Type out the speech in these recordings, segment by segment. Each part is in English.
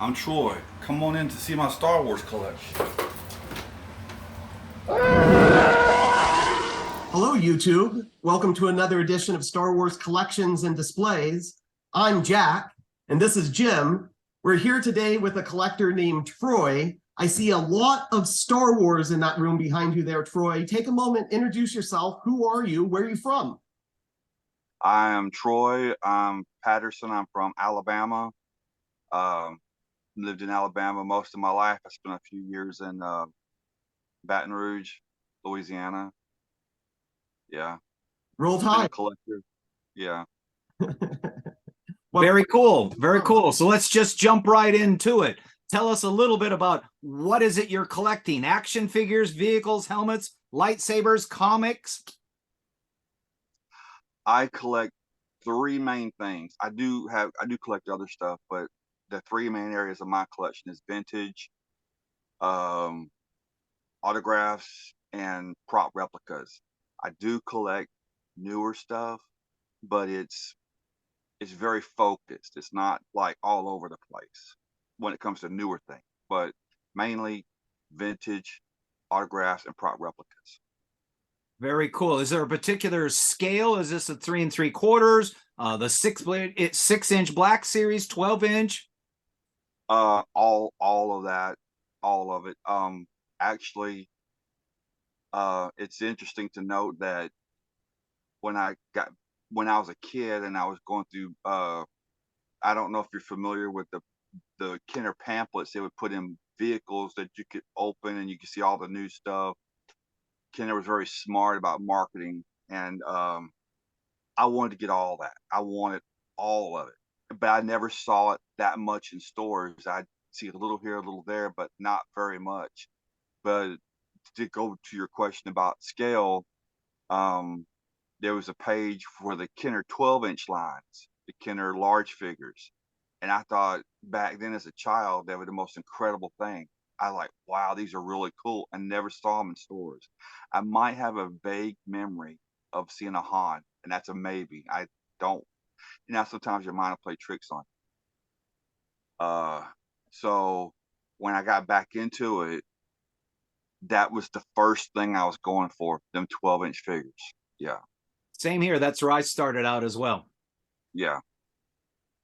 I'm Troy. Come on in to see my Star Wars collection. Hello, YouTube. Welcome to another edition of Star Wars Collections and Displays. I'm Jack, and this is Jim. We're here today with a collector named Troy. I see a lot of Star Wars in that room behind you there, Troy. Take a moment, introduce yourself. Who are you? Where are you from? I am Troy. I'm Patterson. I'm from Alabama. Lived in Alabama most of my life. I spent a few years in Baton Rouge, Louisiana. Yeah. Roll Been a Tide. collector. Yeah. Very cool. Very cool. So let's just jump right into it. Tell us a little bit about what is it you're collecting? Action figures, vehicles, helmets, lightsabers, comics? I collect three main things. I do collect other stuff, but the three main areas of my collection is vintage, autographs, and prop replicas. I do collect newer stuff, but it's very focused. It's not like all over the place when it comes to newer things, but mainly vintage, autographs, and prop replicas. Very cool. Is there a particular scale? Is this a 3 3/4? The 6-inch Black Series, 12-inch? All of that, all of it. Actually, it's interesting to note that when I was a kid and I was going through, I don't know if you're familiar with the Kenner pamphlets they would put in vehicles that you could open and you could see all the new stuff. Kenner was very smart about marketing, and I wanted to get all that. I wanted all of it, but I never saw it that much in stores. I'd see a little here, a little there, but not very much. But to go to your question about scale, there was a page for the Kenner 12-inch lines, the Kenner large figures. And I thought back then as a child, they were the most incredible thing. I like, wow, these are really cool. I never saw them in stores. I might have a vague memory of seeing a Han, and that's a maybe. I don't, sometimes your mind will play tricks on you. So when I got back into it, that was the first thing I was going for, them 12-inch figures. Yeah. Same here. That's where I started out as well. Yeah.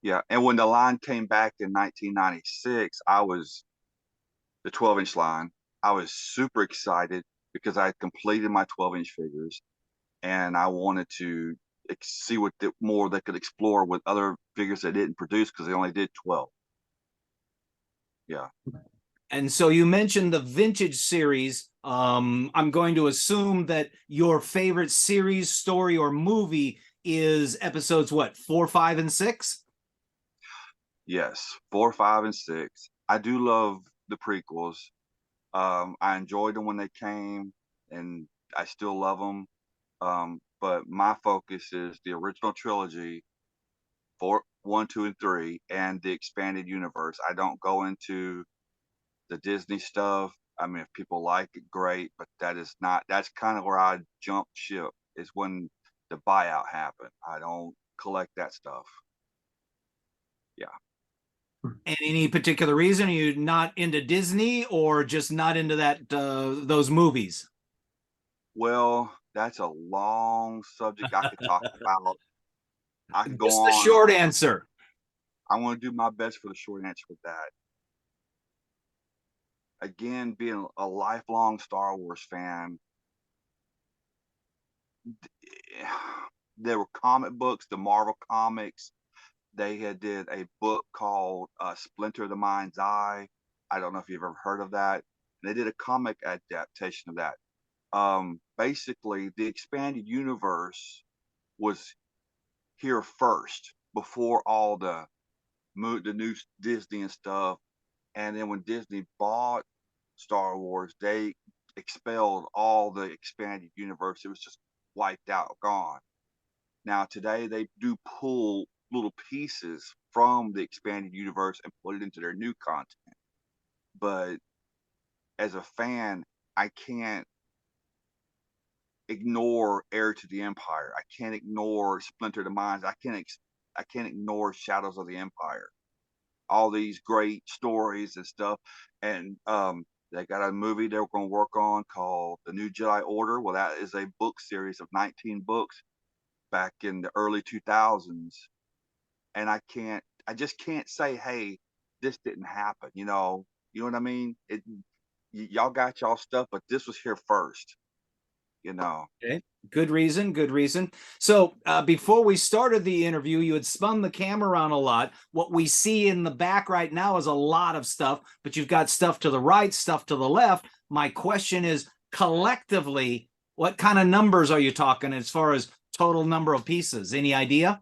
Yeah. And when the line came back in 1996, the 12-inch line, I was super excited because I had completed my 12-inch figures and I wanted to see what more they could explore with other figures they didn't produce because they only did 12. Yeah. And so you mentioned the vintage series. I'm going to assume that your favorite series, story, or movie is episodes, what, 4, 5, and 6? Yes, 4, 5, and 6. I do love the prequels. I enjoyed them when they came, and I still love them. But my focus is the original trilogy, 4, 1, 2, and 3, and the expanded universe. I don't go into the Disney stuff. I mean, if people like it, great, but that's kind of where I jump ship, is when the buyout happened. I don't collect that stuff. Yeah. And any particular reason? Are you not into Disney or just not into those movies? Well, that's a long subject I could talk about. I could go Just on. the short answer. I want to do my best for the short answer with that. Again, being a lifelong Star Wars fan, there were comic books, the Marvel comics. They did a book called Splinter the Mind's Eye. I don't know if you've ever heard of that. They did a comic adaptation of that. Basically, the expanded universe was here first before all the new Disney and stuff. And then when Disney bought Star Wars, they expelled all the expanded universe. It was just wiped out, gone. Now today they do pull little pieces from the expanded universe and put it into their new content. But as a fan, I can't ignore Heir to the Empire. I can't ignore Splinter the Minds. I can't ignore Shadows of the Empire. all these great stories and stuff. And they got a movie they were going to work on called The New Jedi Order. Well, that is a book series of 19 books back in the early 2000s. And I just can't say, hey, this didn't happen. You know what I mean? Y'all got y'all stuff, but this was here first. You know. Okay. Good reason. Good reason. So before we started the interview, you had spun the camera around a lot. What we see in the back right now is a lot of stuff, but you've got stuff to the right, stuff to the left. My question is, collectively, what kind of numbers are you talking as far as total number of pieces? Any idea?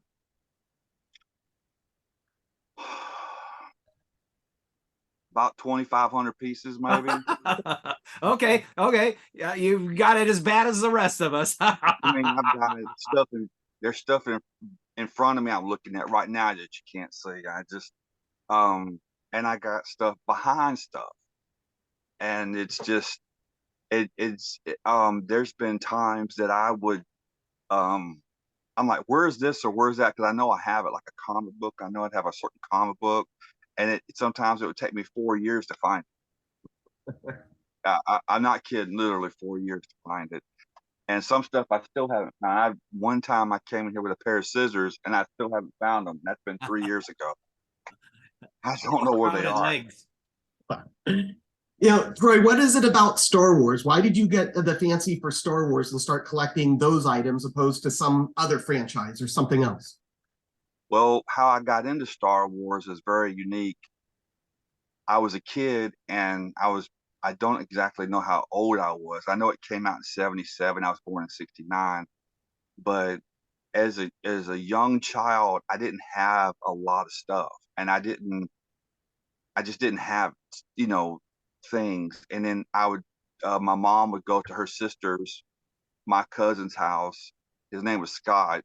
About 2,500 pieces, maybe. Okay. Yeah, you've got it as bad as the rest of us. I mean, I've got stuff there's stuff in front of me I'm looking at right now that you can't see. I just and I got stuff behind stuff, and it's just there's been times that I would I'm like, where's this or where's that? Because I know I have it, like a comic book. I know I'd have a certain comic book, and sometimes it would take me 4 years to find it. I'm not kidding, literally 4 years to find it. And some stuff I still haven't found. One time I came in here with a pair of scissors and I still haven't found them. That's been 3 years ago. I don't know where they Crowded are. legs. Troy, what is it about Star Wars? Why did you get the fancy for Star Wars and start collecting those items opposed to some other franchise or something else? Well, how I got into Star Wars is very unique. I was a kid and I don't exactly know how old I was. I know it came out in 77. I was born in 69. But as a young child, I didn't have a lot of stuff. And I just didn't have, things. And then my mom would go to her sister's, my cousin's house. His name was Scott.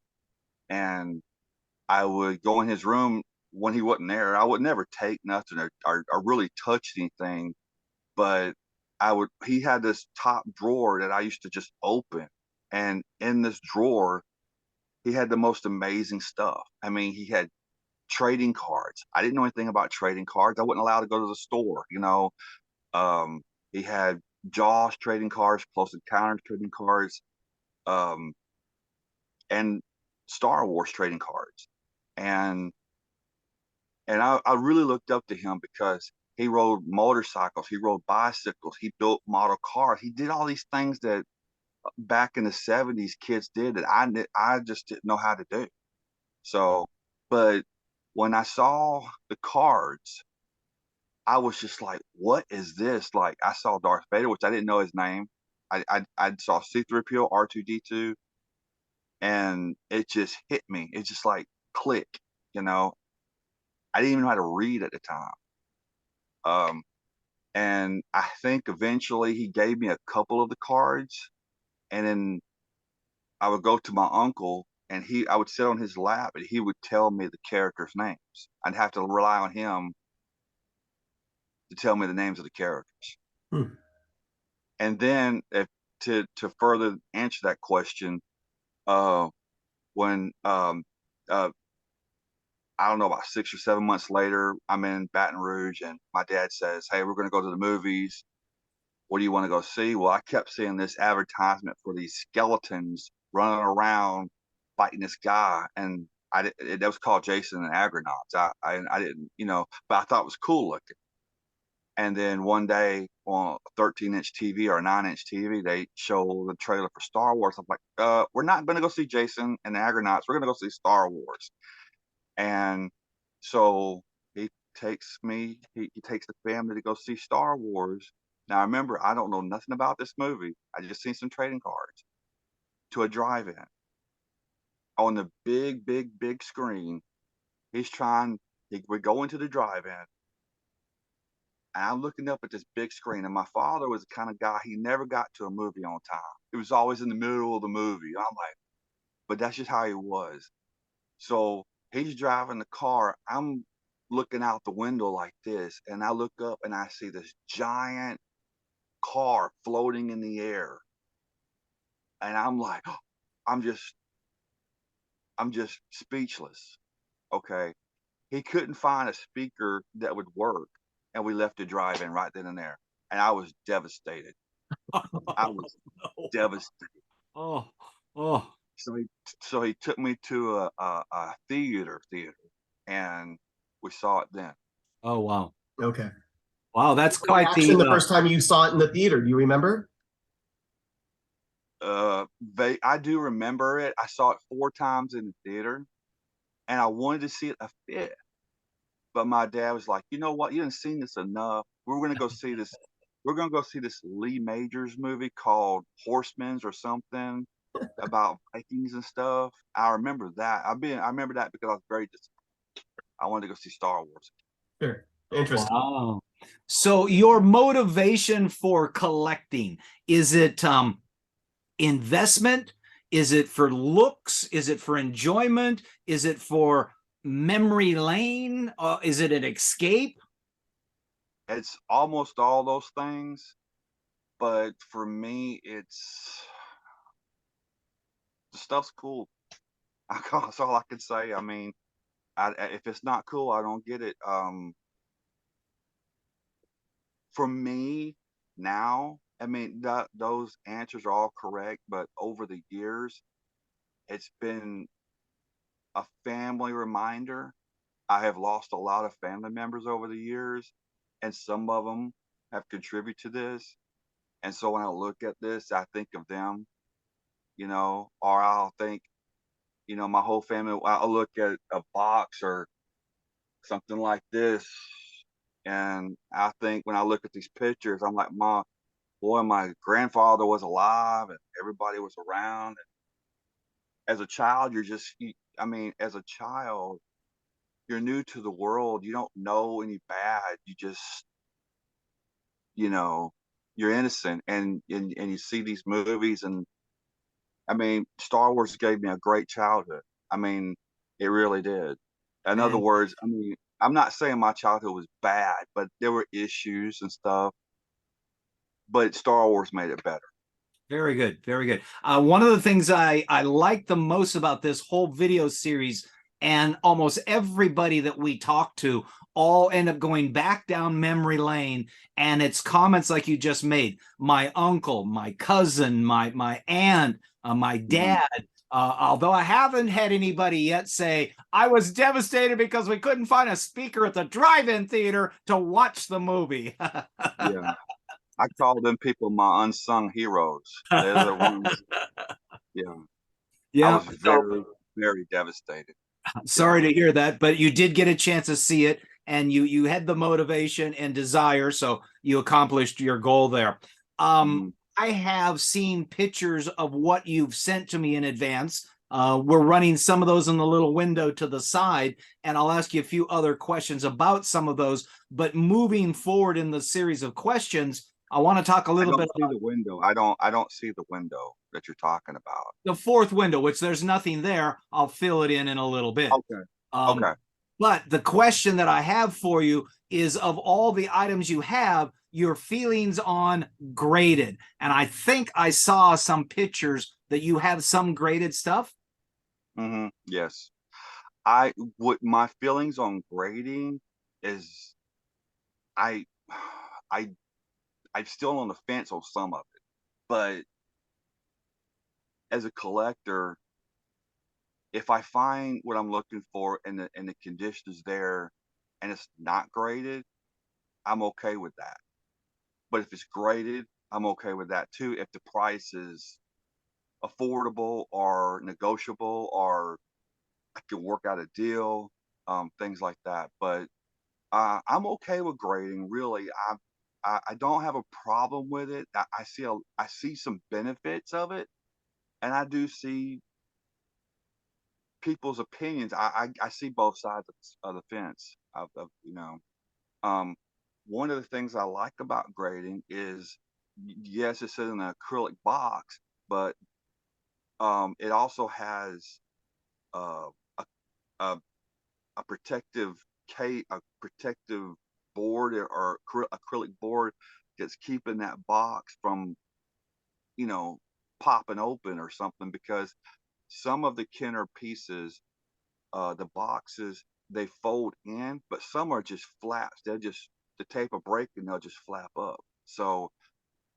And I would go in his room when he wasn't there. I would never take nothing or really touch anything. But he had this top drawer that I used to just open. And in this drawer, he had the most amazing stuff. I mean, he had trading cards. I didn't know anything about trading cards. I wasn't allowed to go to the store, He had Jaws trading cards, Close Encounters trading cards, and Star Wars trading cards. And I really looked up to him because he rode motorcycles, he rode bicycles, he built model cars. He did all these things that back in the 70s kids did that I just didn't know how to do. So, but when I saw the cards, I was just like, what is this? Like, I saw Darth Vader, which I didn't know his name. I saw C-3PO, R2-D2, and it just hit me. It just like click, I didn't even know how to read at the time. And I think eventually he gave me a couple of the cards, and then I would go to my uncle and I would sit on his lap and he would tell me the characters' names. I'd have to rely on him to tell me the names of the characters. And then to further answer that question, when I don't know, about 6 or 7 months later, I'm in Baton Rouge and my dad says, hey, we're going to go to the movies. What do you want to go see? Well, I kept seeing this advertisement for these skeletons running around fighting this guy. And that was called Jason and Argonauts. I didn't, but I thought it was cool looking. And then one day on a 13-inch TV or a 9-inch TV, they show the trailer for Star Wars. I'm like, we're not going to go see Jason and the Argonauts. We're going to go see Star Wars. And so he takes the family to go see Star Wars. Now, remember, I don't know nothing about this movie. I just seen some trading cards to a drive-in. On the big, big, big screen, we go into the drive-in, and I'm looking up at this big screen, and my father was the kind of guy, he never got to a movie on time. It was always in the middle of the movie. I'm like, but that's just how he was. So he's driving the car. I'm looking out the window like this, and I look up and I see this giant car floating in the air. And I'm like, oh, I'm just speechless. Okay. he couldn't find a speaker that would work, and we left the drive-in right then and there. And I was devastated. I was devastated. Oh, oh, So he took me to a theater, and we saw it then. oh, wow. Okay. Wow, that's What was your quite reaction the the first time you saw it in the theater? Do you remember? I do remember it. I saw it 4 times in the theater, and I wanted to see it a 5th. But my dad was like, "You know what? You haven't seen this enough. We're gonna go see this. We're gonna go see this Lee Majors movie called Horsemen's or something about Vikings and stuff." I remember that. I remember that because I was very disappointed. I wanted to go see Star Wars. Sure. Interesting. wow. So your motivation for collecting, is it investment? Is it for looks? Is it for enjoyment? Is it for memory lane? Is it an escape? It's almost all those things, but for me, the stuff's cool. That's all I can say. I mean, if it's not cool, I don't get it. For me now, I mean, those answers are all correct, but over the years, it's been a family reminder. I have lost a lot of family members over the years, and some of them have contributed to this. And so when I look at this, I think of them, or I'll think, my whole family. I'll look at a box or something like this, and I think when I look at these pictures, I'm like, "Mom, boy, my grandfather was alive, and everybody was around." As a child, as a child, you're new to the world. You don't know any bad. You just, you know, you're innocent, and you see these movies, and I mean, Star Wars gave me a great childhood. I mean, it really did. In other And words, I mean, I'm not saying my childhood was bad, but there were issues and stuff, but Star Wars made it better. very good, very good. One of the things I like the most about this whole video series, and almost everybody that we talk to all end up going back down memory lane, and it's comments like you just made. My uncle, my cousin, my aunt, my Mhm. dad. Although I haven't had anybody yet say, I was devastated because we couldn't find a speaker at the drive-in theater to watch the movie. Yeah. I call them people my unsung heroes. They're the ones, yeah. I Yeah. was So very, very devastated. sorry Yeah. to hear that, but you did get a chance to see it, and you had the motivation and desire, so you accomplished your goal there. Mhm. I have seen pictures of what you've sent to me in advance. We're running some of those in the little window to the side, and I'll ask you a few other questions about some of those. But moving forward in the series of questions, I want to talk a I little don't bit see about the window. I don't see the window that you're talking about. the fourth window, which there's nothing there. I'll fill it in a little bit. Okay. Um, Okay. but the question that I have for you is, of all the items you have, your feelings on graded. And I think I saw some pictures that you have some graded stuff. Yes. I what my feelings on grading is I I I'm still on the fence on some of it. But as a collector, if I find what I'm looking for and the condition is there and it's not graded, I'm okay with that. But if it's graded, I'm okay with that too. If the price is affordable or negotiable, or I can work out a deal, things like that. But I'm okay with grading. Really, I don't have a problem with it. I see some benefits of it, and I do see people's opinions. I see both sides of the fence. Um, one of the things I like about grading is, yes, it's in an acrylic box, but it also has uh, a, a a protective a protective board or acrylic board that's keeping that box from you know popping open or something, because some of the Kenner pieces, the boxes they fold in, but some are just flaps. They'll just, the tape will break and they'll just flap up. So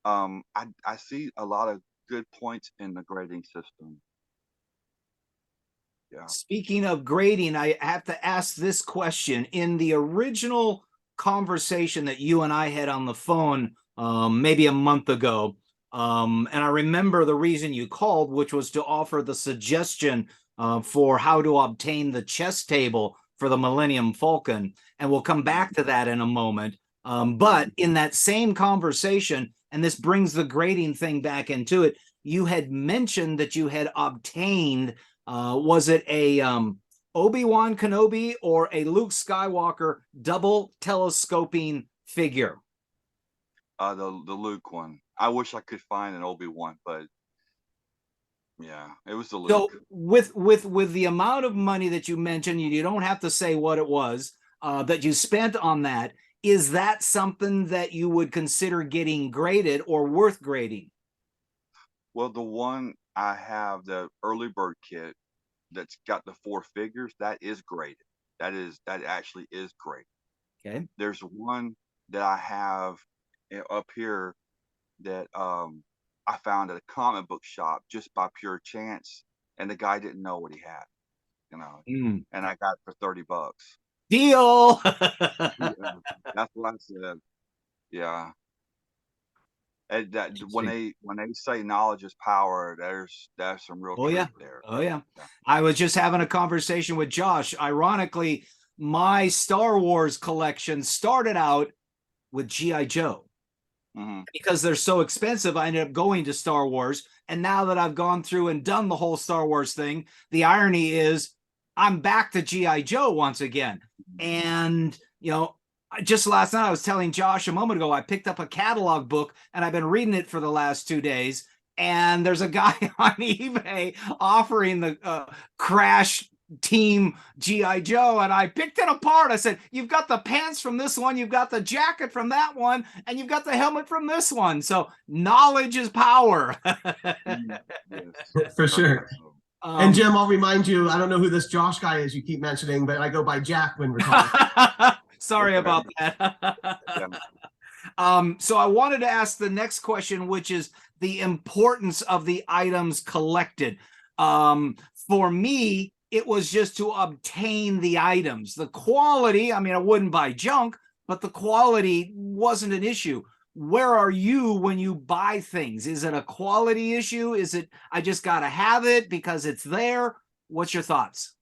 I see a lot of good points in the grading system. Yeah. Speaking of grading, I have to ask this question. In the original conversation that you and I had on the phone maybe a month ago, and I remember the reason you called, which was to offer the suggestion for how to obtain the chess table for the Millennium Falcon. And we'll come back to that in a moment. But in that same conversation, and this brings the grading thing back into it, you had mentioned that you had obtained, was it a Obi-Wan Kenobi or a Luke Skywalker double telescoping figure? The Luke one. I wish I could find an Obi-Wan, but yeah, it was the Luke. So with the amount of money that you mentioned, you don't have to say what it was that you spent on that. Is that something that you would consider getting graded or worth grading? Well, the one I have, the early bird kit that's got the 4 figures, that is graded. That actually is graded. Okay. There's one that I have up here that I found at a comic book shop just by pure chance, and the guy didn't know what he had, you know, and I got it for $30. Deal. Yeah, that's what I said. Yeah. And that when they say knowledge is power, there's some real truth there. Oh yeah. I was just having a conversation with Josh. Ironically, my Star Wars collection started out with G.I. Joe. Because they're so expensive, I ended up going to Star Wars. And now that I've gone through and done the whole Star Wars thing, the irony is I'm back to G.I. Joe once again. And, you know, just last night I was telling Josh a moment ago, I picked up a catalog book and I've been reading it for the last 2 days. And there's a guy on eBay offering the Crash Team G.I. Joe, and I picked it apart. I said, you've got the pants from this one, you've got the jacket from that one, and you've got the helmet from this one. So knowledge is power. For sure. And Jim, I'll remind you, I don't know who this Josh guy is you keep mentioning, but I go by Jack when we're talking. Sorry about that. So I wanted to ask the next question, which is the importance of the items collected. For me, it was just to obtain the items. The quality, I mean, I wouldn't buy junk, but the quality wasn't an issue. Where are you when you buy things? Is it a quality issue? Is it, I just got to have it because it's there? What's your thoughts?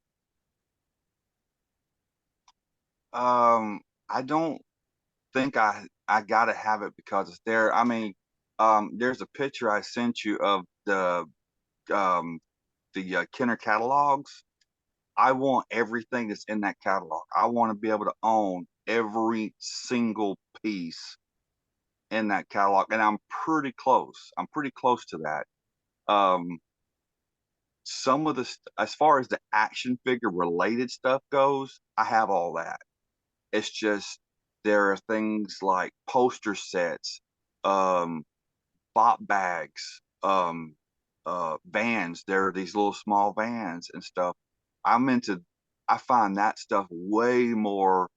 I don't think I got to have it because it's there. I mean, there's a picture I sent you of the Kenner catalogs. I want everything that's in that catalog. I want to be able to own every single piece in that catalog, and I'm pretty close. I'm pretty close to that. Some of the, as far as the action figure related stuff goes, I have all that. It's just there are things like poster sets, bop bags, vans. There are these little small vans and stuff. I find that stuff way more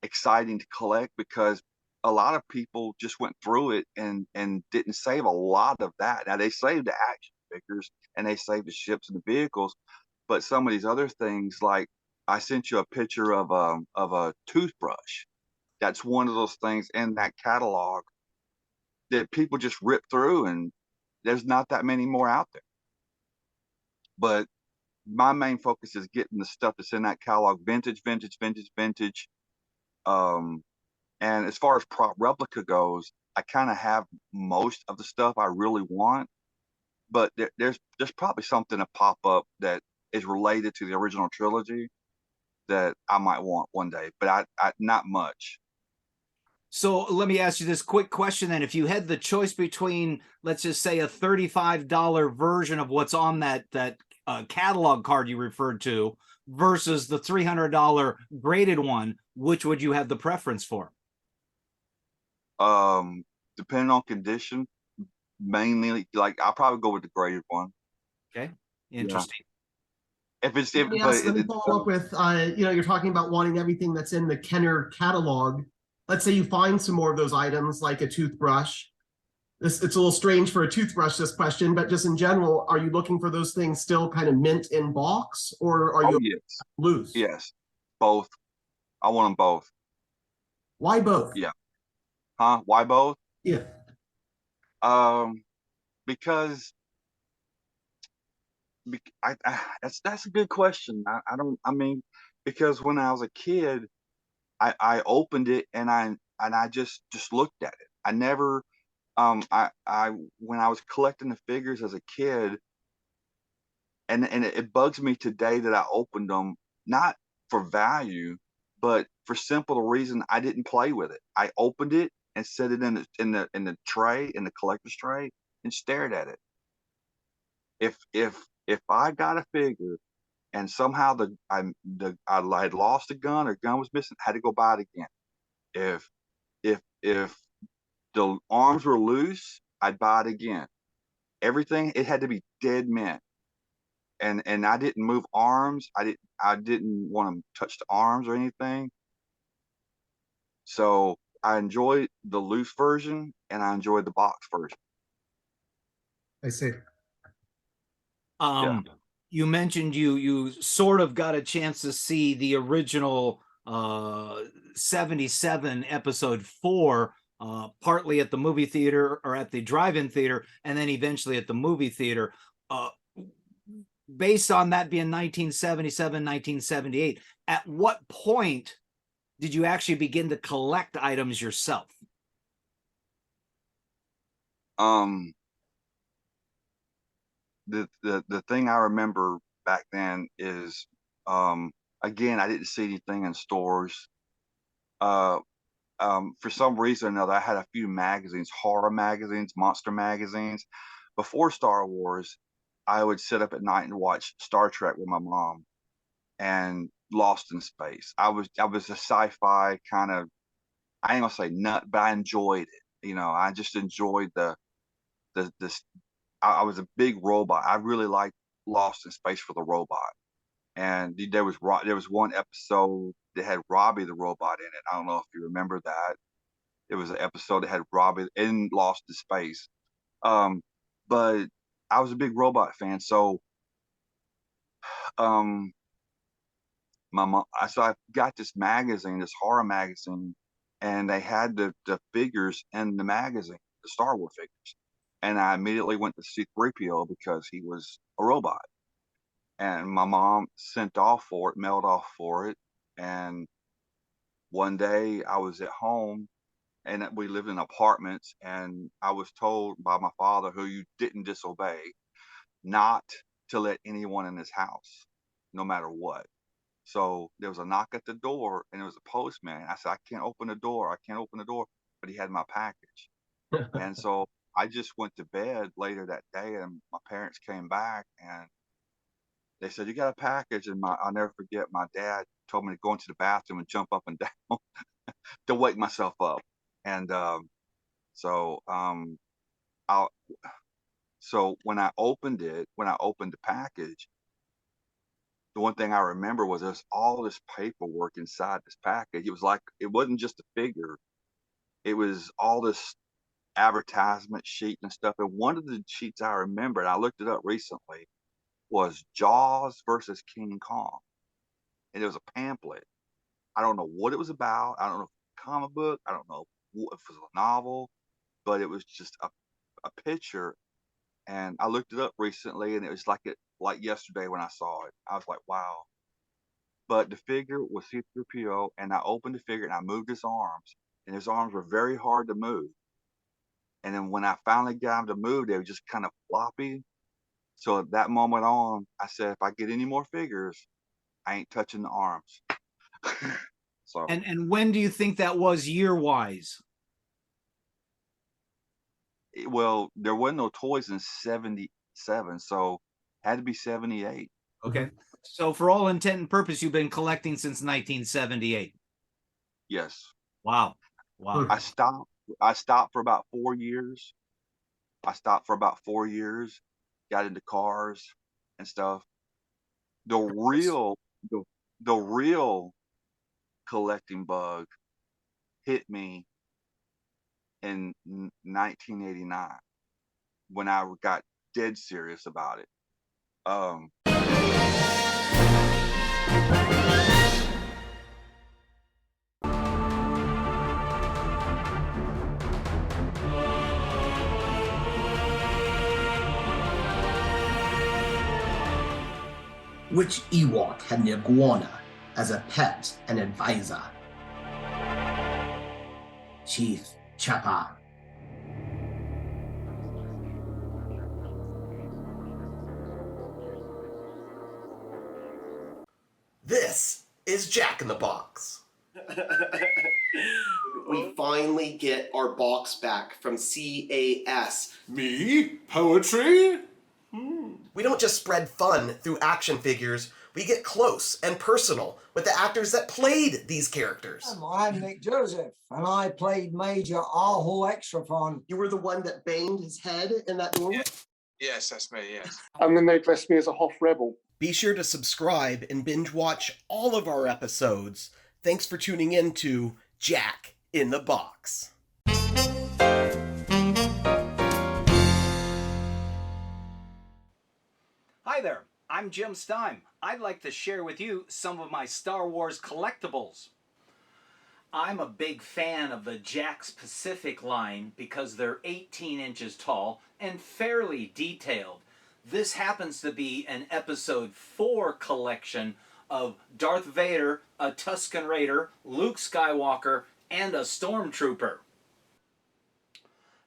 exciting to collect because a lot of people just went through it and didn't save a lot of that. Now they saved the action figures and they saved the ships and the vehicles, but some of these other things, like I sent you a picture of a toothbrush. That's one of those things in that catalog that people just rip through, and there's not that many more out there. But my main focus is getting the stuff that's in that catalog, vintage. And as far as prop replica goes, I kind of have most of the stuff I really want, but there's probably something to pop up that is related to the original trilogy that I might want one day, but I not much. So let me ask you this quick question then. If you had the choice between, let's just say, a $35 version of what's on that catalog card you referred to versus the $300 graded one, which would you have the preference for? Depending on condition, mainly, like I'll probably go with the graded one. Okay, interesting. If it's Let me but ask, let me follow up with, you're talking about wanting everything that's in the Kenner catalog. Let's say you find some more of those items, like a toothbrush. It's a little strange for a toothbrush, this question, but just in general, are you looking for those things still kind of mint in box, or are you yes, loose? yes, both. I want them both. Why both? Yeah. Huh? Why both? Yeah. Because that's a good question. I don't. I mean, because when I was a kid, I opened it and I just looked at it. I never I when I was collecting the figures as a kid, and it bugs me today that I opened them not for value, but for simple the reason I didn't play with it. I opened it and set it in the tray, in the collector's tray, and stared at it. If I got a figure and somehow I had lost a gun or gun was missing, I had to go buy it again. If the arms were loose, I'd buy it again. Everything, it had to be dead mint. And I didn't move arms. I didn't want to touch the arms or anything. So I enjoyed the loose version and I enjoyed the box version. I see. Yeah. You mentioned you sort of got a chance to see the original 77 episode 4, partly at the movie theater or at the drive-in theater, and then eventually at the movie theater. Based on that being 1977, 1978, at what point did you actually begin to collect items yourself? The thing I remember back then is, again, I didn't see anything in stores. For some reason or another, I had a few magazines, horror magazines, monster magazines. Before Star Wars, I would sit up at night and watch Star Trek with my mom and Lost in Space. I was a sci-fi kind of, I ain't gonna say nut, but I enjoyed it. I just enjoyed the I was a big robot. I really liked Lost in Space for the robot. And there was one episode that had Robbie the robot in it. I don't know if you remember that. It was an episode that had Robbie in Lost in Space. But I was a big robot fan, so my mom. So I got this magazine, this horror magazine, and they had the figures in the magazine, the Star Wars figures, and I immediately went to C-3PO because he was a robot, and my mom mailed off for it, and one day I was at home and we lived in apartments, and I was told by my father, who you didn't disobey, not to let anyone in his house, no matter what. So there was a knock at the door and it was a postman. I said, I can't open the door. I can't open the door. But he had my package. And so I just went to bed later that day and my parents came back and they said, you got a package. And I'll never forget, my dad told me to go into the bathroom and jump up and down to wake myself up. And so I'll so when I opened the package, the one thing I remember was there's all this paperwork inside this package. It was like, it wasn't just a figure, it was all this advertisement sheet and stuff. And one of the sheets I remember, and I looked it up recently, was Jaws versus King Kong. And it was a pamphlet. I don't know what it was about. I don't know if it was a comic book. I don't know if it was a novel, but it was just a picture. And I looked it up recently and it was like yesterday when I saw it. I was like, wow. But the figure was C-3PO, and I opened the figure and I moved his arms, and his arms were very hard to move. And then when I finally got him to move, they were just kind of floppy. So at that moment on, I said, if I get any more figures, I ain't touching the arms. So And when do you think that was year-wise? well, there wasn't no toys in 77, so it had to be 78. Okay. So for all intent and purpose, you've been collecting since 1978. Yes. Wow. Wow. I stopped for about 4 years. Got into cars and stuff. the real the, the real collecting bug hit me in 1989 when I got dead serious about it. Which Ewok had an iguana as a pet and advisor? Chief Chaka. This is Jack in the Box. We finally get our box back from CAS. Me? Poetry? We don't just spread fun through action figures, we get close and personal with the actors that played these characters. I'm Nick Joseph, and I played Major Aho Extrafon. You were the one that banged his head in that doorway? Yes, that's me, yes. And then they dressed me as a Hoth rebel. Be sure to subscribe and binge watch all of our episodes. Thanks for tuning in to Jack in the Box. Hi there, I'm Jim Stein. I'd like to share with you some of my Star Wars collectibles. I'm a big fan of the Jakks Pacific line because they're 18 inches tall and fairly detailed. This happens to be an Episode 4 collection of Darth Vader, a Tusken Raider, Luke Skywalker, and a Stormtrooper.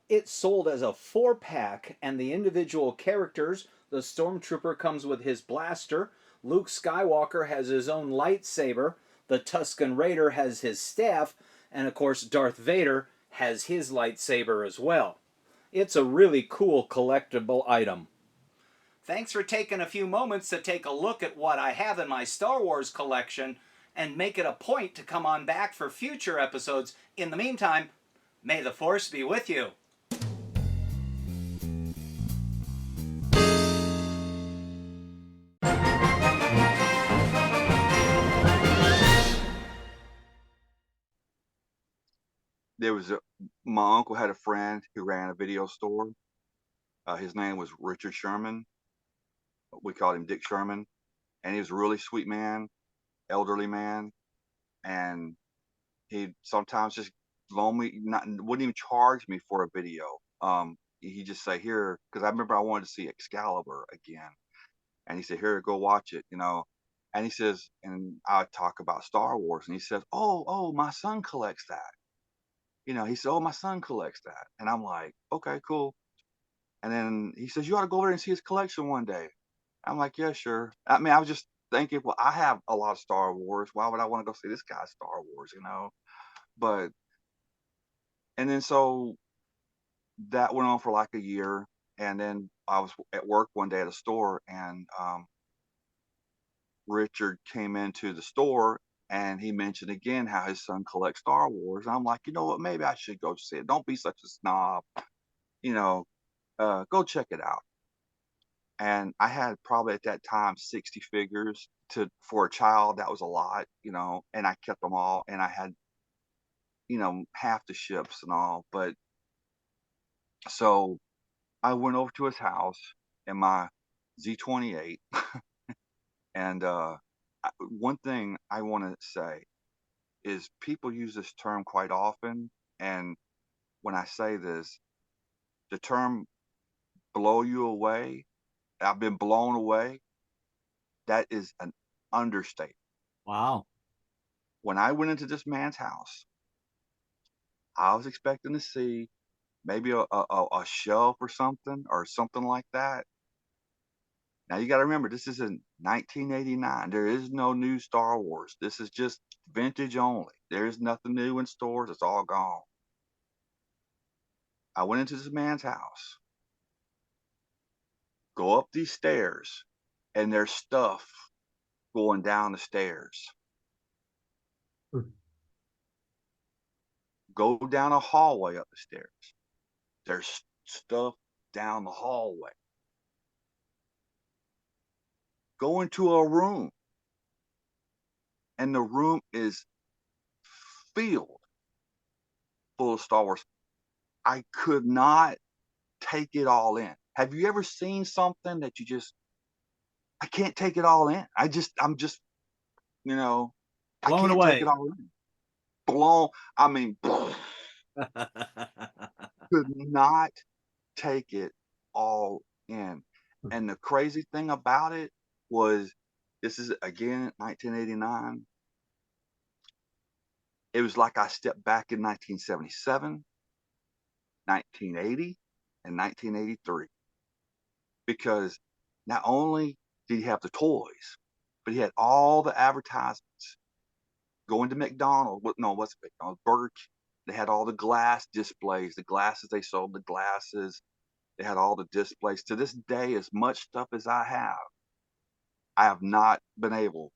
It's sold as a 4-pack, and the individual characters, the Stormtrooper comes with his blaster, Luke Skywalker has his own lightsaber, the Tusken Raider has his staff, and of course Darth Vader has his lightsaber as well. It's a really cool collectible item. Thanks for taking a few moments to take a look at what I have in my Star Wars collection, and make it a point to come on back for future episodes. In the meantime, may the Force be with you. My uncle had a friend who ran a video store. His name was Richard Sherman. We called him Dick Sherman, and he was a really sweet man, elderly man, and he'd sometimes just loan me, wouldn't even charge me for a video. He'd just say, here, because I remember I wanted to see Excalibur again, and he said, here, go watch it, and he says, and I'd talk about Star Wars, and he says, oh, my son collects that. He said, oh, my son collects that. And I'm like, okay, cool. And then he says, you ought to go over there and see his collection one day. I'm like, yeah, sure. I mean, I was just thinking, well, I have a lot of Star Wars. Why would I want to go see this guy's Star Wars, But, and then so that went on for like a year. And then I was at work one day at a store, and Richard came into the store, and he mentioned again how his son collects Star Wars. And I'm like, you know what? Maybe I should go see it. Don't be such a snob. Go check it out. And I had probably at that time 60 figures. For a child, that was a lot, and I kept them all. And I had, half the ships and all. But so I went over to his house in my Z28. And one thing I want to say is people use this term quite often. And when I say this, the term blow you away, I've been blown away, that is an understatement. Wow. When I went into this man's house, I was expecting to see maybe a shelf or something like that. Now you got to remember, this is in 1989. There is no new Star Wars. This is just vintage only. There is nothing new in stores. It's all gone. I went into this man's house, go up these stairs, and there's stuff going down the stairs. Go down a hallway up the stairs. There's stuff down the hallway. go into a room, and the room is filled full of Star Wars. I could not take it all in. Have you ever seen something that you just, I can't take it all in? I'm just, you know, I Blown can't take away. it all in. Blown, I mean, could not take it all in. And the crazy thing about it was, this is again 1989. It was like I stepped back in 1977, 1980, and 1983. Because not only did he have the toys, but he had all the advertisements. Going to McDonald's, what's McDonald's? Burger King. They had all the glass displays, the glasses they sold, the glasses. They had all the displays. To this day, as much stuff as I have not been able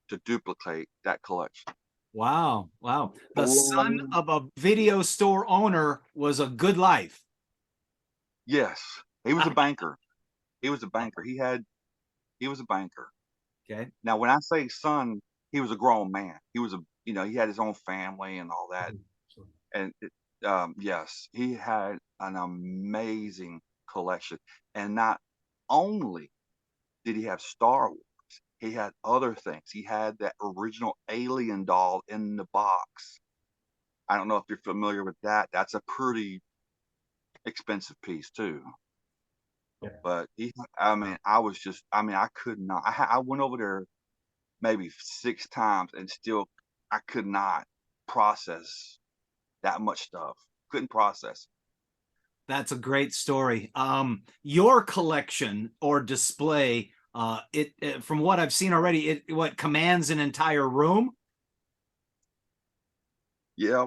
to duplicate that collection. Wow. Wow. The son Blown. of a video store owner was a good life. Yes, he was a banker. He was a banker. He was a banker. Okay. Now, when I say son, he was a grown man. He was he had his own family and all that. And yes, he had an amazing collection. And not only did he have Star Wars, he had other things. He had that original Alien doll in the box. I don't know if you're familiar with that. That's a pretty expensive piece too. Yeah. But I could not. I went over there maybe 6 times and still I could not process that much stuff. Couldn't process. That's a great story. Your collection or display, it from what I've seen already, it what commands an entire room. Yeah,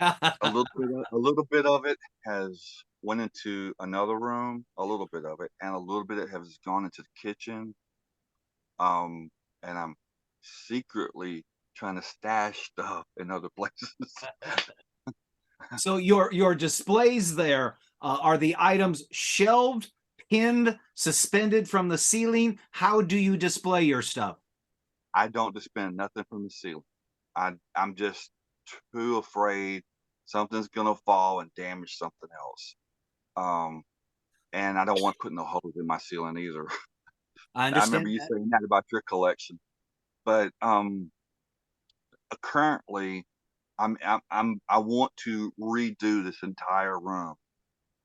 a little bit of it has went into another room, a little bit of it, and a little bit of it has gone into the kitchen. And I'm secretly trying to stash stuff in other places. So your displays there, are the items shelved, pinned, suspended from the ceiling? How do you display your stuff? I don't suspend nothing from the ceiling. I'm just too afraid something's gonna fall and damage something else. And I don't want to put no holes in my ceiling either. I I remember understand you that. saying that about your collection, but currently I want to redo this entire room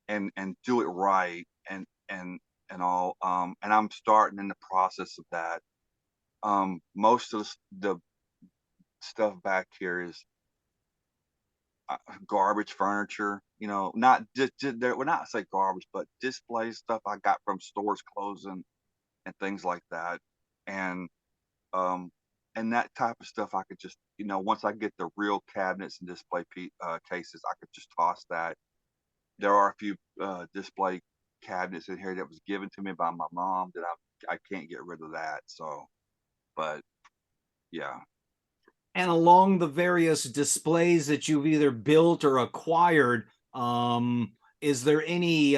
and do it right and all. And I'm starting in the process of that. Most of the stuff back here is garbage furniture. Not just there. Well, not say garbage, but display stuff I got from stores closing and things like that. And um, and that type of stuff I could just, once I get the real cabinets and display cases, I could just toss that. There are a few display cabinets in here that was given to me by my mom that I can't get rid of that. So, but yeah. And along the various displays that you've either built or acquired, is there any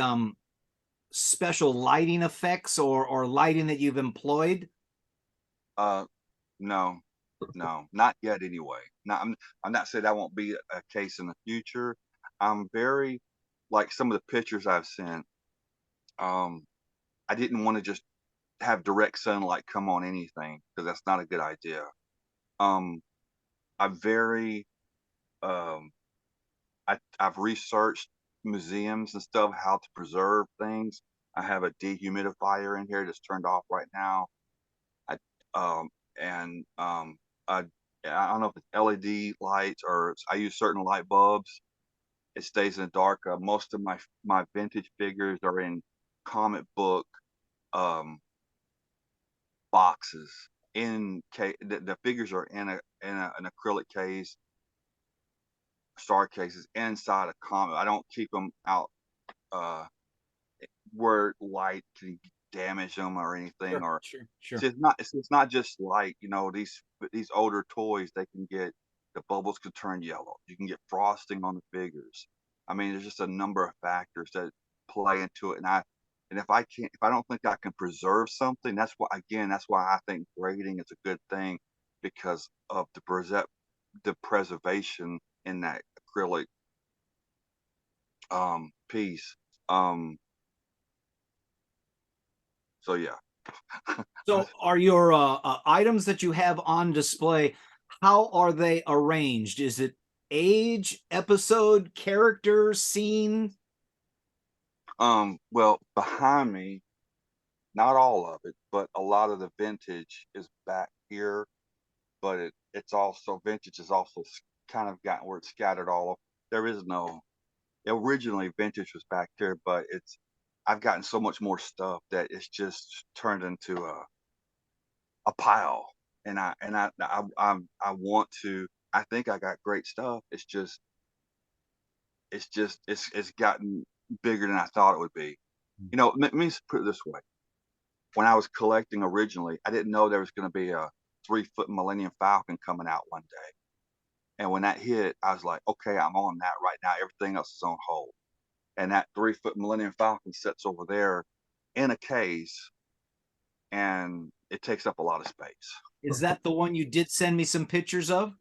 special lighting effects or lighting that you've employed? No, not yet anyway. I'm not saying that won't be a case in the future. I'm very, like some of the pictures I've sent, I didn't want to just have direct sunlight come on anything because that's not a good idea. Um, I'm very, um, I've researched museums and stuff, how to preserve things. I have a dehumidifier in here that's turned off right now. I and I I don't know if it's LED lights or I use certain light bulbs. It stays in the dark. Most of my vintage figures are in comic book um, boxes. The figures are in an acrylic case, star cases inside a comic. I don't keep them out uh, where light can damage them or anything. Or Sure. it's not just light. These older toys, they can get, the bubbles could turn yellow. You can get frosting on the figures. I mean, there's just a number of factors that play into it, and And if I don't think I can preserve something, that's why I think grading is a good thing, because of the preservation in that acrylic piece. So yeah. So are your items that you have on display, how are they arranged? Is it age, episode, character, scene? Well, behind me, not all of it, but a lot of the vintage is back here. But it's also, vintage is also kind of gotten where it's scattered all over. There is no, originally vintage was back here, but I've gotten so much more stuff that it's just turned into a pile. And I want to, I think I got great stuff. It's gotten bigger than I thought it would be. You know, let me put it this way. When I was collecting originally, I didn't know there was going to be a 3-foot Millennium Falcon coming out one day. And when that hit, I was like, okay, I'm on that right now. Everything else is on hold. And that 3-foot Millennium Falcon sits over there in a case, and it takes up a lot of space. Is that the one you did send me some pictures of?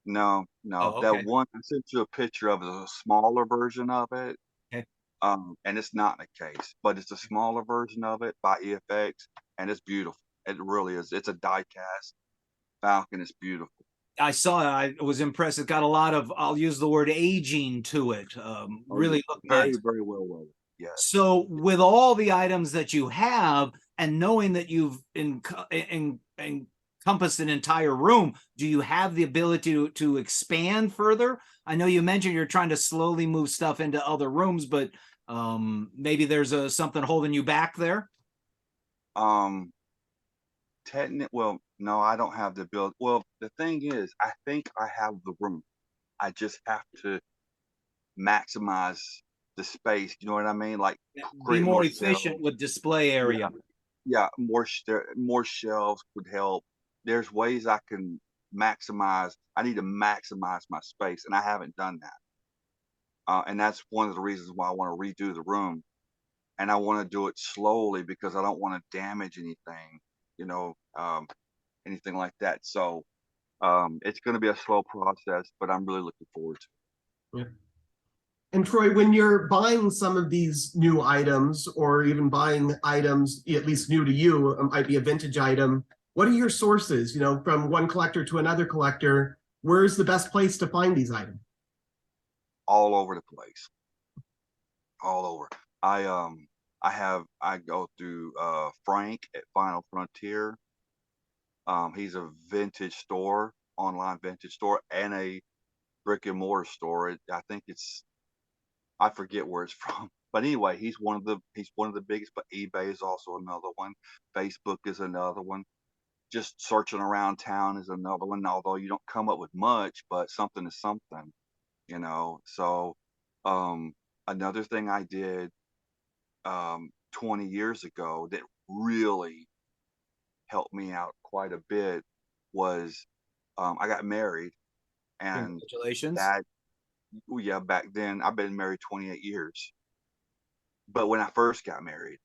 No, Oh, okay. that one I sent you a picture of is a smaller version of it. Okay. And it's not in a case, but it's a smaller version of it by EFX, and it's beautiful. It really is. It's a die cast Falcon. It's beautiful. I saw it. I was impressed. It got a lot of, I'll use the word aging to it. Really looked Very, nice. very well weathered. Yes. So with all the items that you have, and knowing that you've encompassed an entire room, do you have the ability to expand further? I know you mentioned you're trying to slowly move stuff into other rooms, but maybe there's something holding you back there. Well, no, I don't have the ability. Well, the thing is, I think I have the room. I just have to maximize the space. You know what I mean? Like Be create more more efficient shelves. with display area. Yeah, more shelves would help. There's ways I can maximize. I need to maximize my space, and I haven't done that. And that's one of the reasons why I want to redo the room, and I want to do it slowly because I don't want to damage anything. You know, anything like that. So it's going to be a slow process, but I'm really looking forward to it. Yeah. And Troy, when you're buying some of these new items, or even buying items at least new to you, it might be a vintage item, what are your sources? You know, from one collector to another collector, where's the best place to find these items? All over the place. All over. I go through Frank at Final Frontier. He's a vintage store, online vintage store, and a brick and mortar store. I forget where it's from, but anyway, he's one of the biggest. But eBay is also another one. Facebook is another one. Just searching around town is another one. Although you don't come up with much, but something is something, you know. So, another thing I did 20 years ago that really helped me out quite a bit was I got married, and Congratulations. yeah, back then I've been married 28 years. But when I first got married,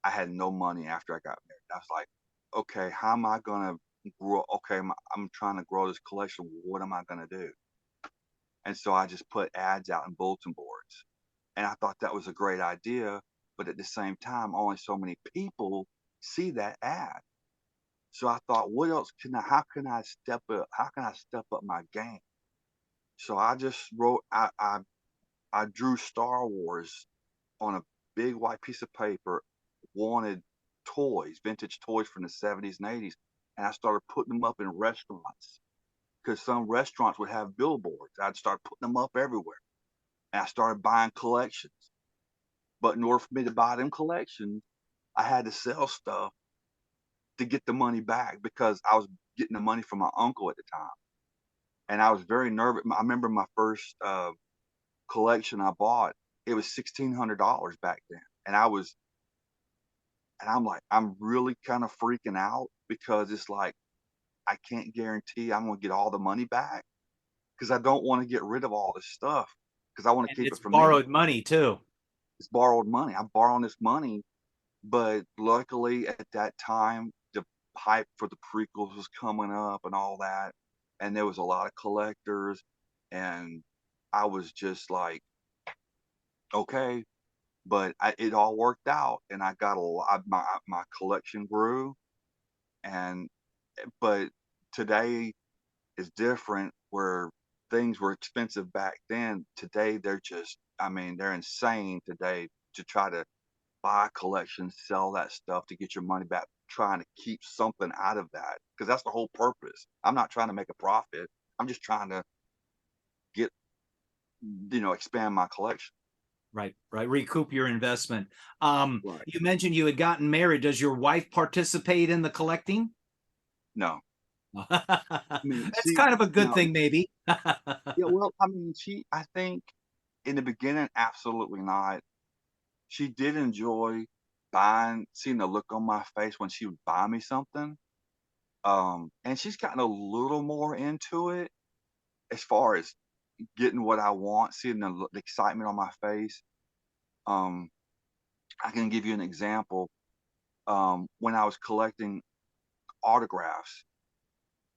I had no money after I got married. I was like, okay, how am I gonna grow? Okay, I'm trying to grow this collection. What am I gonna do? And so I just put ads out in bulletin boards, and I thought that was a great idea. But at the same time, only so many people see that ad. So I thought, what else how can I step up my game? So I just wrote, I drew Star Wars on a big white piece of paper, wanted toys, vintage toys from the 70s and 80s. And I started putting them up in restaurants, because some restaurants would have billboards. I'd start putting them up everywhere. And I started buying collections. But in order for me to buy them collections, I had to sell stuff to get the money back, because I was getting the money from my uncle at the time. And I was very nervous. I remember my first collection I bought, it was $1,600 back then. And I'm like, I'm really kind of freaking out, because it's like, I can't guarantee I'm going to get all the money back, because I don't want to get rid of all this stuff, because I want to keep it for borrowed me. money too. It's borrowed money. I'm borrowing this money But luckily at that time, the hype for the prequels was coming up and all that, and there was a lot of collectors, and I was just like, okay, but it all worked out, and I got a lot. My collection grew, and but today is different. Where things were expensive back then, today they're just, I mean, they're insane today to try to buy a collection, sell that stuff to get your money back, trying to keep something out of that, because that's the whole purpose. I'm not trying to make a profit. I'm just trying to get, expand my collection. Right, right. Recoup your investment. Right. You mentioned you had gotten married. Does your wife participate in the collecting? No, I mean, That's kind of a good no, thing, maybe. yeah, well, I mean, I think in the beginning, absolutely not. She did enjoy seeing the look on my face when she would buy me something. And she's gotten a little more into it as far as getting what I want, seeing the excitement on my face. Um, I can give you an example. When I was collecting autographs,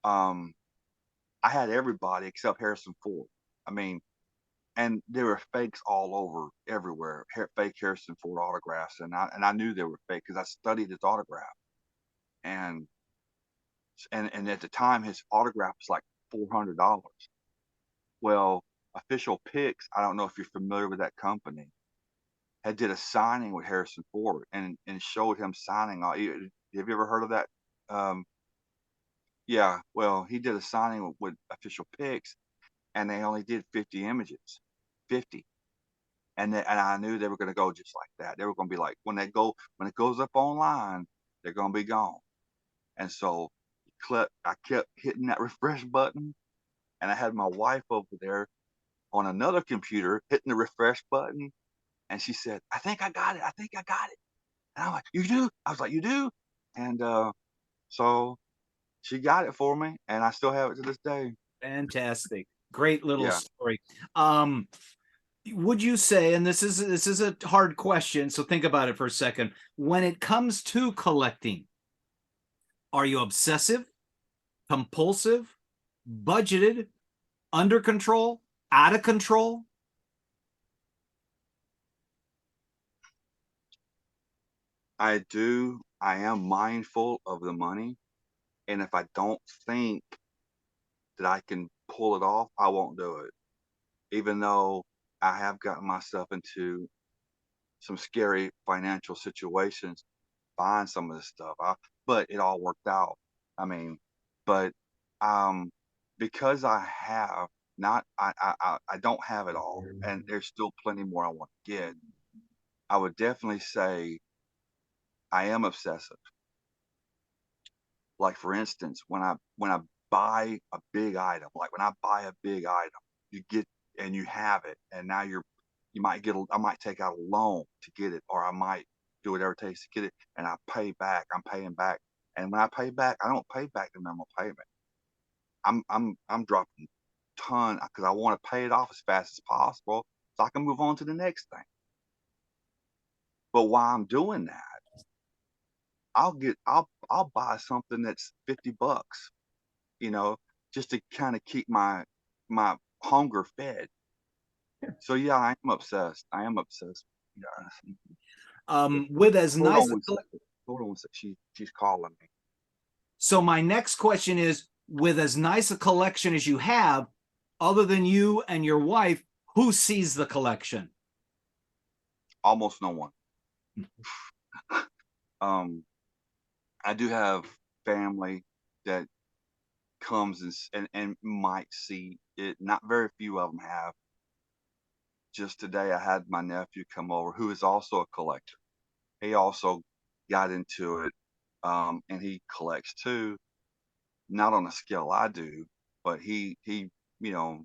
um, I had everybody except Harrison Ford. I mean, and there were fakes all over, everywhere. Fake Harrison Ford autographs, and I knew they were fake because I studied his autograph. And and at the time, his autograph was like $400. Well, Official Pics, I don't know if you're familiar with that company, had did a signing with Harrison Ford and showed him signing. Have you ever heard of that? Um, yeah, well, he did a signing with Official Pics, and they only did 50 images, 50. And I knew they were going to go just like that. They were going to be like, when it goes up online, they're going to be gone. And so I kept hitting that refresh button, and I had my wife over there on another computer hitting the refresh button, and she said, "I think I got it. I think I got it." And I'm like, "You do?" I was like, "You do?" And so she got it for me, and I still have it to this day. Fantastic. Great little Yeah. story. Would you say, and this is a hard question, so think about it for a second. When it comes to collecting, are you obsessive, compulsive, budgeted, under control, out of control? I do. I am mindful of the money, and if I don't think that I can pull it off, I won't do it. Even though I have gotten myself into some scary financial situations buying some of this stuff. But it all worked out. I mean, but um, because I have not, I don't have it all, and there's still plenty more I want to get. I would definitely say I am obsessive. Like for instance, when I buy a big item, like when I buy a big item, you get and you have it, and now you might I might take out a loan to get it, or I might do whatever it takes to get it, and I pay back. I'm paying back, and when I pay back, I don't pay back the normal payment. I'm dropping ton because I want to pay it off as fast as possible so I can move on to the next thing. But while I'm doing that, I'll buy something that's $50, just to kind of keep my hunger fed. So yeah, I am obsessed. I am obsessed. Yeah. With as Hold nice on a one second. Hold on one second. She's calling me. So my next question is, with as nice a collection as you have, other than you and your wife, who sees the collection? Almost no one. um, I do have family that comes and might see it. Not very few of them have. Just today, I had my nephew come over, who is also a collector. He also got into it, and he collects too. Not on the scale I do, but you know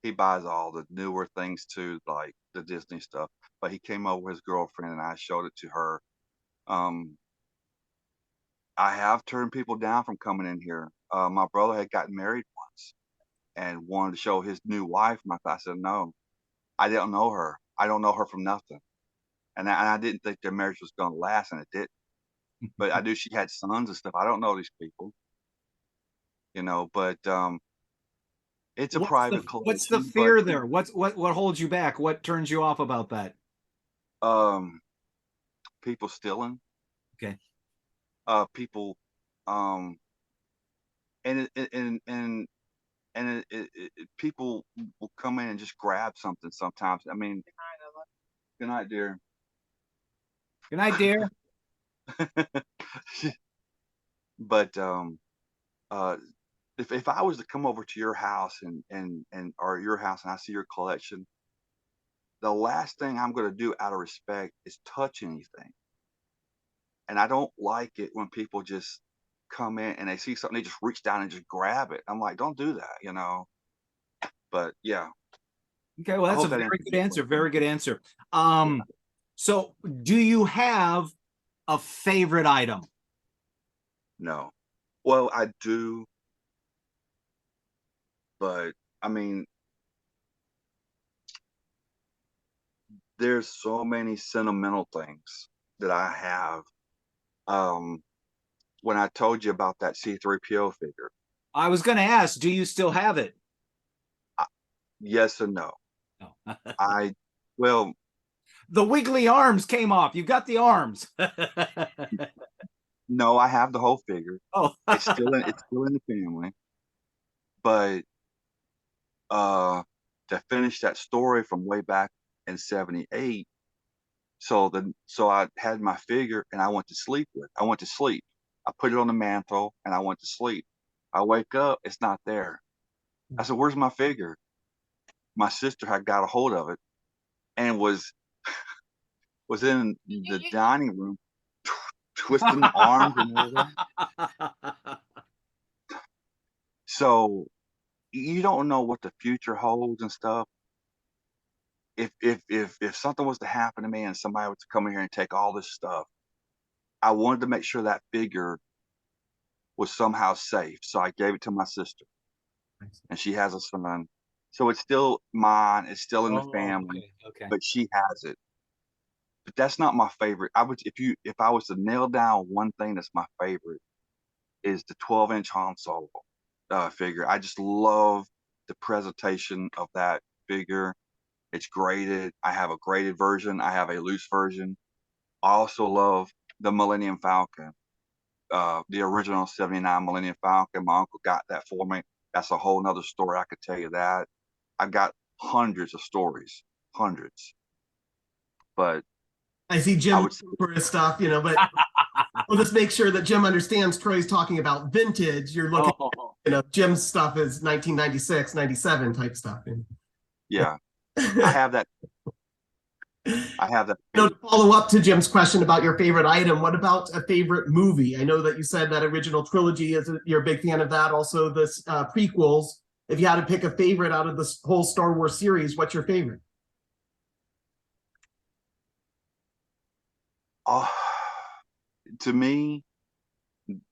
he buys all the newer things too, like the Disney stuff. But he came over with his girlfriend, and I showed it to her. Um, I have turned people down from coming in here. My brother had gotten married once and wanted to show his new wife. I said, no, I don't know her. I don't know her from nothing. and I didn't think their marriage was going to last, and it didn't. But I knew she had sons and stuff. I don't know these people, but it's a private What's the collection. fear there? What holds you back? What turns you off about that? People stealing. Okay. People, and people will come in and just grab something sometimes. I mean, good night, dear. Good night, dear. But if I was to come over to your house or your house and I see your collection, the last thing I'm going to do out of respect is touch anything. And I don't like it when people just come in and they see something, they just reach down and just grab it. I'm like, don't do that. But yeah. Okay, well, that's a very good answer. Very good answer. So do you have a favorite item? No. Well, I do, but I mean, there's so many sentimental things that I have. When I told you about that C-3PO figure, I was going to ask, do you still have it? yes and no. No. Well, the wiggly arms came off. You got the arms. no, I have the whole figure. Oh, it's still in the family. But to finish that story from way back in '78, so I had my figure and I went to sleep with. I went to sleep. I put it on the mantle and I went to sleep. I wake up, it's not there. I said, "Where's my figure?" My sister had got a hold of it and was in the dining room twisting the arms and everything. So you don't know what the future holds and stuff. If something was to happen to me and somebody was to come in here and take all this stuff, I wanted to make sure that figure was somehow safe. So I gave it to my sister, and she has a son. So it's still mine. It's still in the family, okay. but she has it. But that's not my favorite. If I was to nail down one thing that's my favorite, is the 12-inch Han Solo figure. I just love the presentation of that figure. It's graded. I have a graded version. I have a loose version. I also love the Millennium Falcon, the original '79 Millennium Falcon. My uncle got that for me. That's a whole nother story. I could tell you that. I've got hundreds of stories, hundreds. But I see Jim for his stuff, but we'll just make sure that Jim understands Troy's talking about vintage. You're looking, Jim's stuff is 1996, 97 type stuff. Yeah, I have that. To follow up to Jim's question about your favorite item, what about a favorite movie? I know that you said that original trilogy you're a big fan of that. Also, this prequels. If you had to pick a favorite out of this whole Star Wars series, what's your favorite? To me,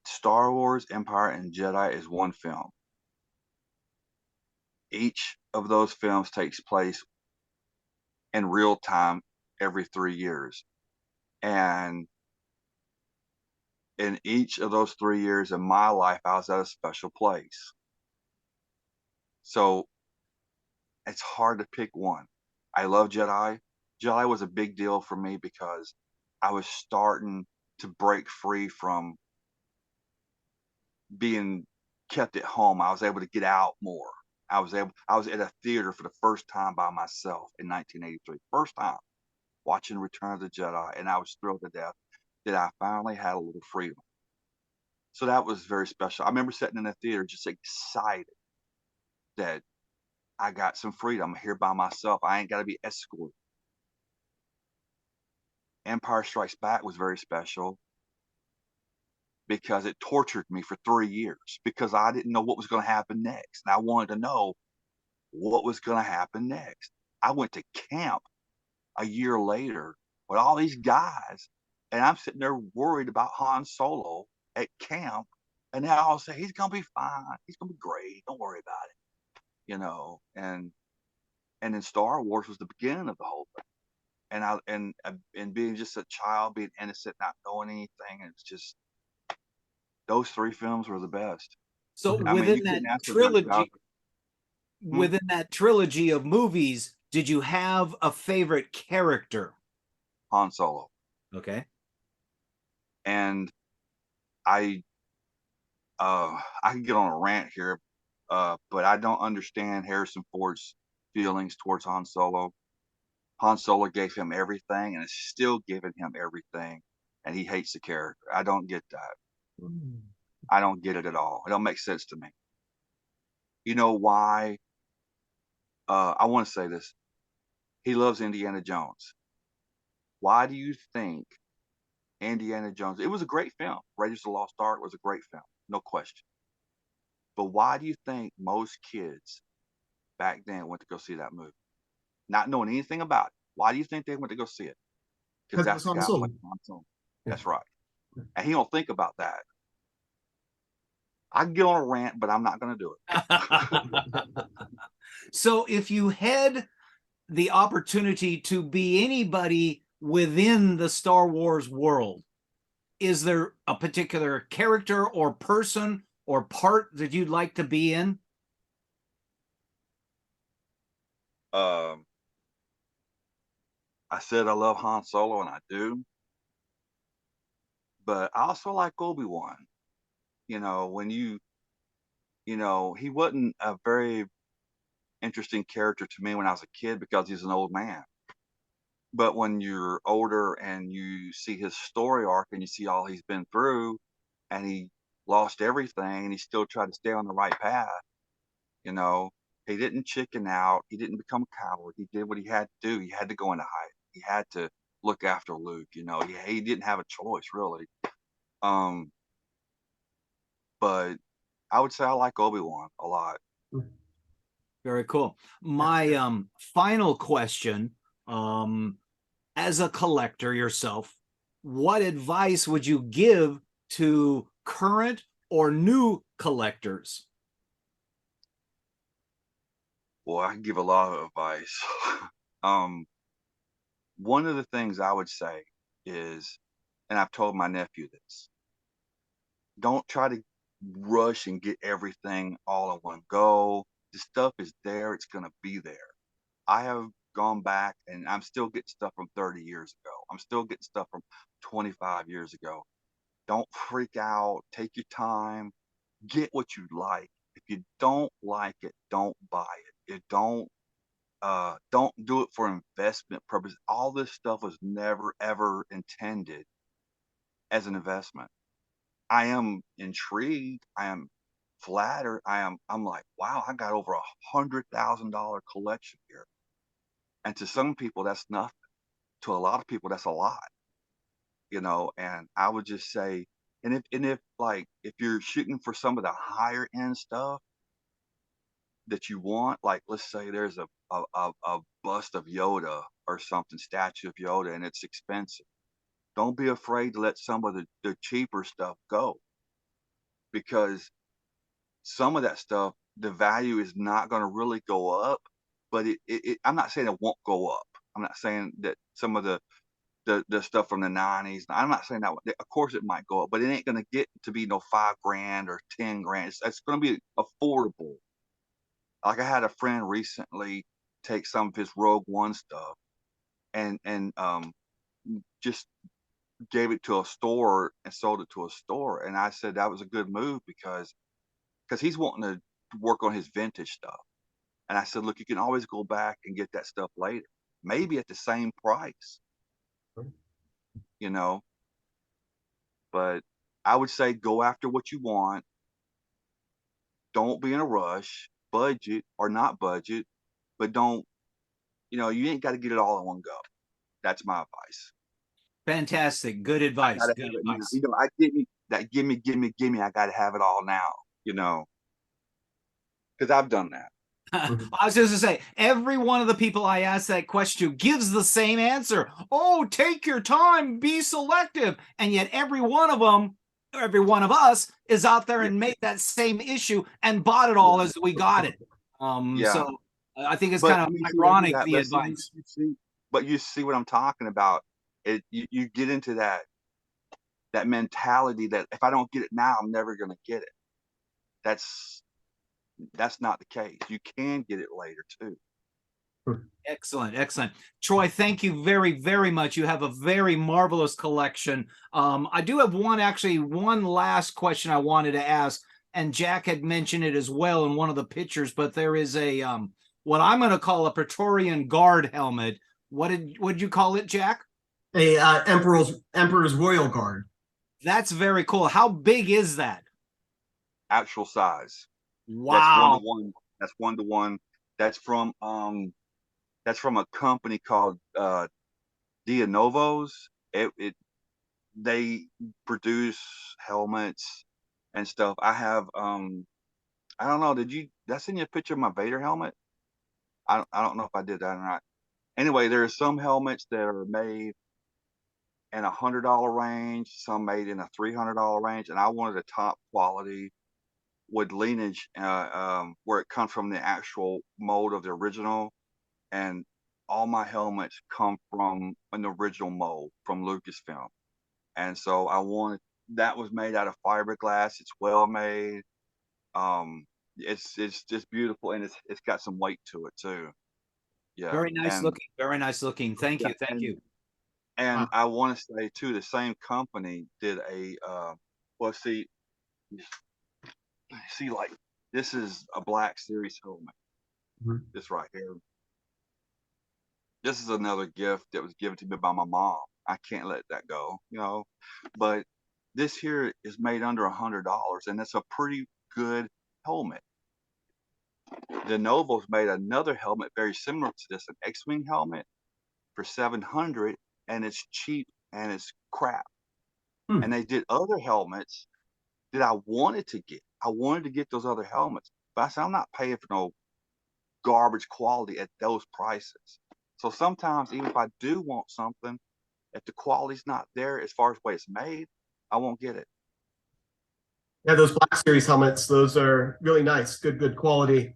Star Wars, Empire, and Jedi is one film. Each of those films takes place in real time every 3 years. And in each of those 3 years in my life, I was at a special place. So it's hard to pick one. I love Jedi. Jedi was a big deal for me because I was starting to break free from being kept at home. I was able to get out more. I was at a theater for the first time by myself in 1983. First time watching Return of the Jedi, and I was thrilled to death that I finally had a little freedom. So that was very special. I remember sitting in the theater just excited that I got some freedom. I'm here by myself. I ain't got to be escorted. Empire Strikes Back was very special because it tortured me for 3 years because I didn't know what was going to happen next. And I wanted to know what was going to happen next. I went to camp a year later with all these guys, and I'm sitting there worried about Han Solo at camp. And they all say, he's going to be fine. He's going to be great. Don't worry about it. And then Star Wars was the beginning of the whole thing. and being just a child, being innocent, not knowing anything. It's just those 3 films were the best. So I mean, you within that couldn't ask for a better job. trilogy, within that trilogy of movies, did you have a favorite character? Han Solo. Okay. And I could get on a rant here, but I don't understand Harrison Ford's feelings towards Han Solo. Han Solo gave him everything and is still giving him everything, and he hates the character. I don't get that. I don't get it at all. It don't make sense to me. You know why? I want to say this. He loves Indiana Jones. Why do you think Indiana Jones? It was a great film. Raiders of the Lost Ark was a great film, no question. But why do you think most kids back then went to go see that movie? Not knowing anything about it. Why do you think they went to go see it? Because that's the guy playing Han Solo. That's right. And he don't think about that. I can get on a rant, but I'm not going to do it. So if you had the opportunity to be anybody within the Star Wars world, is there a particular character or person or part that you'd like to be in? I said I love Han Solo, and I do. But I also like Obi-Wan. You know, when he wasn't a very interesting character to me when I was a kid because he's an old man. But when you're older and you see his story arc and you see all he's been through, and he lost everything and he still tried to stay on the right path, you know, he didn't chicken out. He didn't become a coward. He did what he had to do. He had to go into hiding. He had to look after Luke. You know, he didn't have a choice really. But I would say I like Obi-Wan a lot. Very cool. My final question, as a collector yourself, what advice would you give to current or new collectors? Well, I can give a lot of advice. One of the things I would say is, and I've told my nephew this, don't try to rush and get everything all in one go. The stuff is there. It's going to be there. I have gone back and I'm still getting stuff from 30 years ago. I'm still getting stuff from 25 years ago. Don't freak out. Take your time. Get what you like. If you don't like it, don't buy it. Don't do it for investment purpose. All this stuff was never ever intended as an investment. I am intrigued. I am flattered. I'm like, wow, I got over $100,000 collection here. And to some people, that's nothing. To a lot of people, that's a lot. You know, and I would just say, and if you're shooting for some of the higher end stuff that you want, like let's say there's a bust of Yoda or something, statue of Yoda, and it's expensive. Don't be afraid to let some of the cheaper stuff go, because some of that stuff, the value is not going to really go up, but I'm not saying it won't go up. I'm not saying that some of the stuff from the 90s, I'm not saying that, of course it might go up, but it ain't going to get to be no $5,000 or $10,000. It's going to be affordable. Like I had a friend recently take some of his Rogue One stuff and just gave it to a store and sold it to a store. And I said that was a good move because he's wanting to work on his vintage stuff. And I said, look, you can always go back and get that stuff later, maybe at the same price, you know. But I would say go after what you want. Don't be in a rush. Budget or not budget, but don't, you ain't got to get it all in one go. That's my advice. Fantastic. Good advice. I Good advice. advice. I give me that. Give me. I got to have it all now. Because I've done that. I was just to say, every one of the people I asked that question to gives the same answer. Oh, take your time, be selective. And yet every one of them, every one of us is out there and made that same issue and bought it all as we got it. So I think it's kind of ironic, the advice. but you see what I'm talking about. You get into that mentality that if I don't get it now, I'm never going to get it. That's not the case. You can get it later too. Excellent, excellent. Troy, thank you very, very much. You have a very marvelous collection. I do have one last question I wanted to ask, and Jack had mentioned it as well in one of the pictures, but there is a what I'm going to call a Praetorian Guard helmet. What'd you call it, Jack? A Emperor's Royal Guard. That's very cool. How big is that? Actual size. Wow. That's 1-to-1. That's from a company called Dianovos. They produce helmets and stuff. I have I don't know, did I send you a picture of my Vader helmet? I don't know if I did that or not. Anyway, there are some helmets that are made in $100 range, some made in a $300 range, and I wanted a top quality with lineage where it comes from the actual mold of the original. And all my helmets come from an original mold from Lucasfilm. And so that was made out of fiberglass. It's well made. It's just beautiful, and it's got some weight to it too. Yeah. Very nice looking. Very nice looking. Thank you. Thank you. And I want to say too, the same company did a well, see, like this is a Black Series helmet. This right here. This is another gift that was given to me by my mom. I can't let that go, But this here is made under $100, and it's a pretty good helmet. The Novos made another helmet very similar to this, an X-Wing helmet for $700, and it's cheap and it's crap. And they did other helmets that I wanted to get. I wanted to get those other helmets, but I said, I'm not paying for no garbage quality at those prices. So sometimes, even if I do want something, if the quality's not there as far as the way it's made, I won't get it. Yeah, those Black Series helmets, those are really nice, good quality.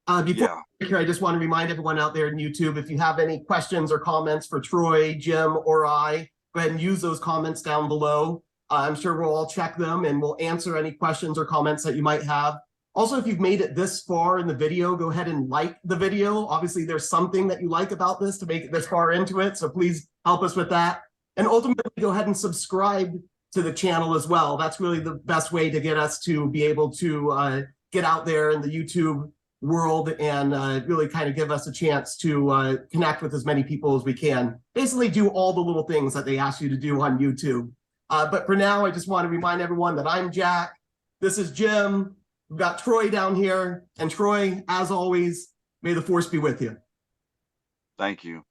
Before here, I just want to remind everyone out there in YouTube, if you have any questions or comments for Troy, Jim, or I, go ahead and use those comments down below. I'm sure we'll all check them and we'll answer any questions or comments that you might have. Also, if you've made it this far in the video, go ahead and like the video. Obviously, there's something that you like about this to make it this far into it, so please help us with that. And ultimately, go ahead and subscribe to the channel as well. That's really the best way to get us to be able to get out there in the YouTube world and really kind of give us a chance to connect with as many people as we can. Basically, do all the little things that they ask you to do on YouTube. But for now, I just want to remind everyone that I'm Jack. This is Jim. We've got Troy down here. And Troy, as always, may the force be with you. Thank you.